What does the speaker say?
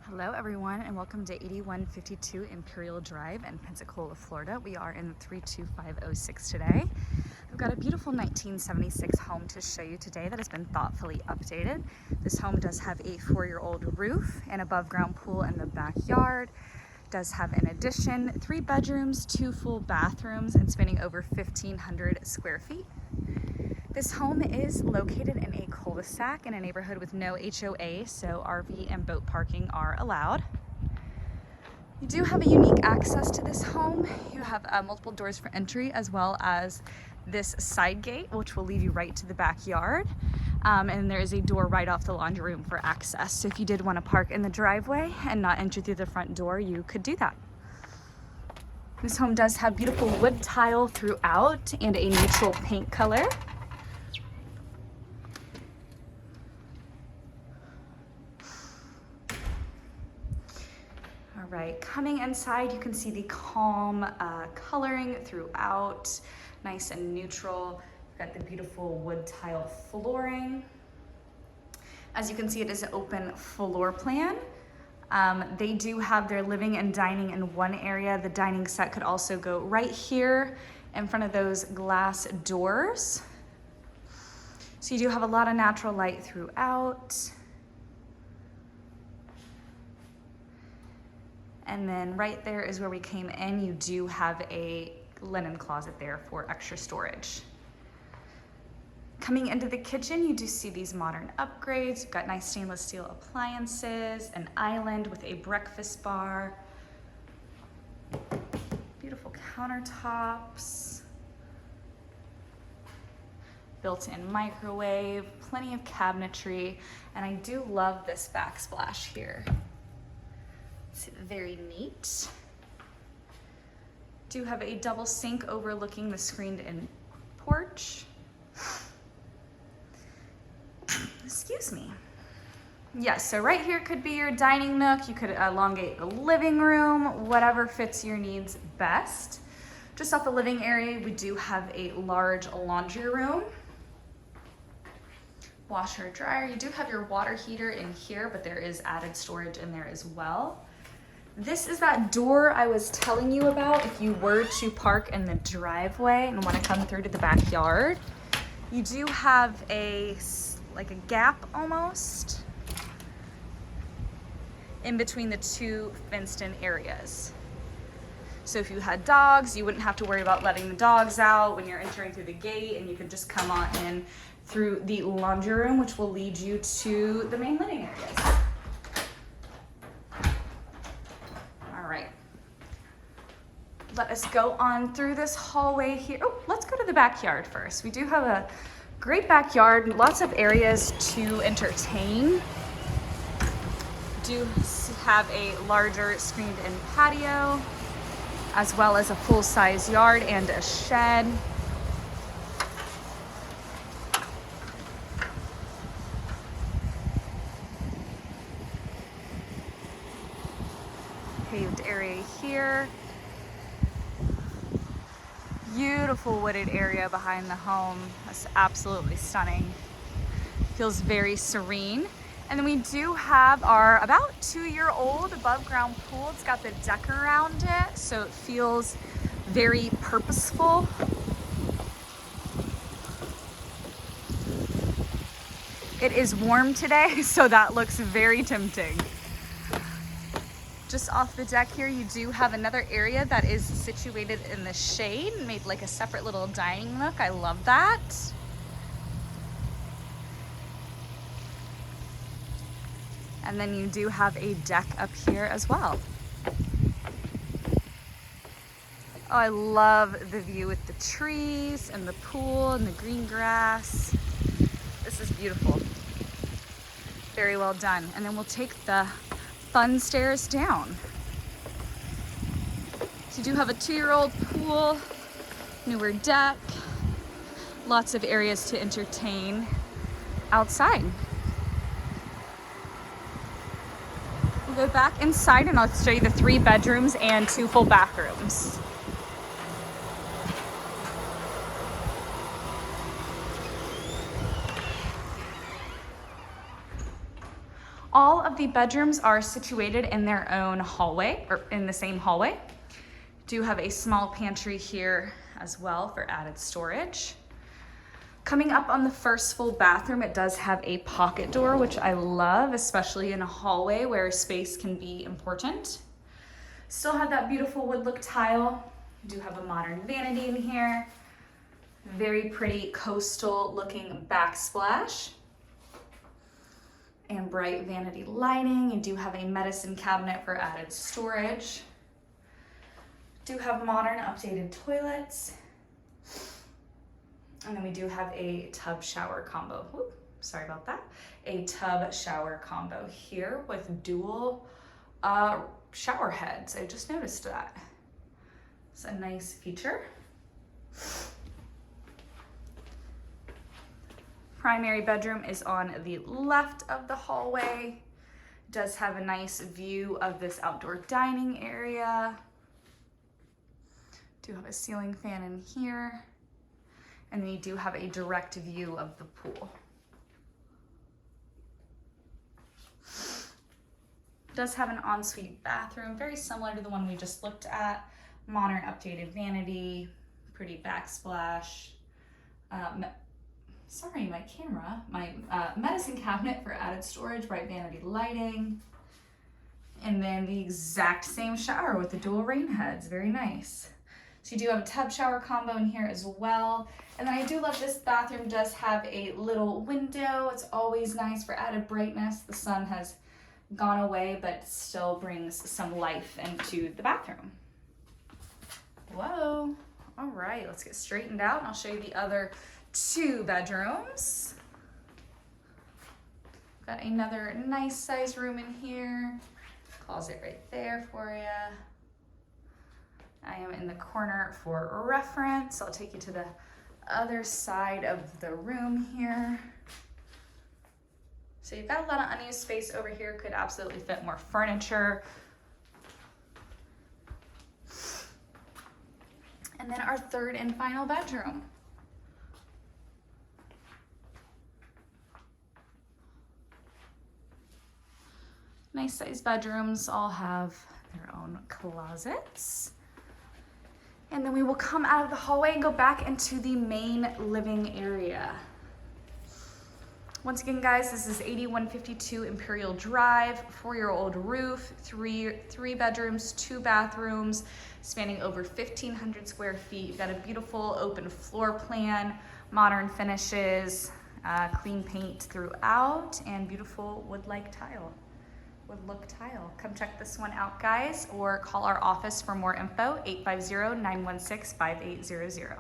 Hello everyone and welcome to 8152 Imperial Drive in Pensacola, Florida. We are in 32506 today. I've got a beautiful 1976 home to show you today that has been thoughtfully updated. This home does have a 4-year-old roof, an above ground pool in the backyard, does have an addition, 3 bedrooms, 2 full bathrooms, and spanning over 1,500 square feet. This home is located in a cul-de-sac in a neighborhood with no HOA, so RV and boat parking are allowed. You do have a unique access to this home. You have multiple doors for entry, as well as this side gate, which will lead you right to the backyard. And there is a door right off the laundry room for access. So if you did want to park in the driveway and not enter through the front door, you could do that. This home does have beautiful wood tile throughout and a neutral paint color. All right, coming inside, you can see the calm coloring throughout, nice and neutral. You've got the beautiful wood tile flooring. As you can see, it is an open floor plan. They do have their living and dining in one area. The dining set could also go right here in front of those glass doors. So you do have a lot of natural light throughout. And then right there is where we came in. You do have a linen closet there for extra storage. Coming into the kitchen, you do see these modern upgrades. You've got nice stainless steel appliances, an island with a breakfast bar, beautiful countertops, built-in microwave, plenty of cabinetry, and I do love this backsplash here. It's very neat. Do have a double sink overlooking the screened-in porch. Excuse me. Yes, so right here could be your dining nook. You could elongate the living room, whatever fits your needs best. Just off the living area, we do have a large laundry room. Washer, dryer. You do have your water heater in here, but there is added storage in there as well. This is that door I was telling you about if you were to park in the driveway and want to come through to the backyard. You do have like a gap almost in between the two fenced-in areas. So if you had dogs, you wouldn't have to worry about letting the dogs out when you're entering through the gate, and you could just come on in through the laundry room, which will lead you to the main living areas. All right, let us go on through this hallway here. Oh, let's go to the backyard first. We do have a great backyard, lots of areas to entertain. Do have a larger screened-in patio, as well as a full-size yard and a shed. Paved area here. Beautiful wooded area behind the home. That's absolutely stunning. Feels very serene. And then we do have our about 2-year-old above ground pool. It's got the deck around it, so it feels very purposeful. It is warm today, so that looks very tempting. Just off the deck here, you do have another area that is situated in the shade, made like a separate little dining nook. I love that. And then you do have a deck up here as well. Oh, I love the view with the trees and the pool and the green grass. This is beautiful. Very well done. And then we'll take the fun stairs down. So you do have a 2-year-old pool, newer deck, lots of areas to entertain outside. We'll go back inside and I'll show you the 3 bedrooms and 2 full bathrooms. All of the bedrooms are situated in their own hallway, or in the same hallway. Do have a small pantry here as well for added storage. Coming up on the first full bathroom, it does have a pocket door, which I love, especially in a hallway where space can be important. Still have that beautiful wood look tile. Do have a modern vanity in here. Very pretty coastal looking backsplash. And bright vanity lighting. You do have a medicine cabinet for added storage. Do have modern updated toilets. And then we do have a tub shower combo. Whoop, sorry about that. A tub shower combo here with dual shower heads. I just noticed that. It's a nice feature. Primary bedroom is on the left of the hallway. Does have a nice view of this outdoor dining area. Do have a ceiling fan in here. And then you do have a direct view of the pool. Does have an ensuite bathroom, very similar to the one we just looked at. Modern updated vanity, pretty backsplash. Sorry, my camera. My medicine cabinet for added storage, bright vanity lighting. And then the exact same shower with the dual rain heads, very nice. So you do have a tub shower combo in here as well. And then I do love this bathroom does have a little window. It's always nice for added brightness. The sun has gone away, but still brings some life into the bathroom. Whoa. All right, let's get straightened out and I'll show you the other 2 bedrooms. Got another nice size room in here. Closet right there for you. I am in the corner for reference. I'll take you to the other side of the room here. So you've got a lot of unused space over here. Could absolutely fit more furniture. And then our 3rd and final bedroom. Nice size bedrooms, all have their own closets. And then we will come out of the hallway and go back into the main living area. Once again, guys, this is 8152 Imperial Drive, 4-year-old roof, three bedrooms, 2 bathrooms, spanning over 1,500 square feet. You've got a beautiful open floor plan, modern finishes, clean paint throughout, and beautiful wood-like tile. Wood-look tile. Come check this one out, guys, or call our office for more info, 850-916-5800.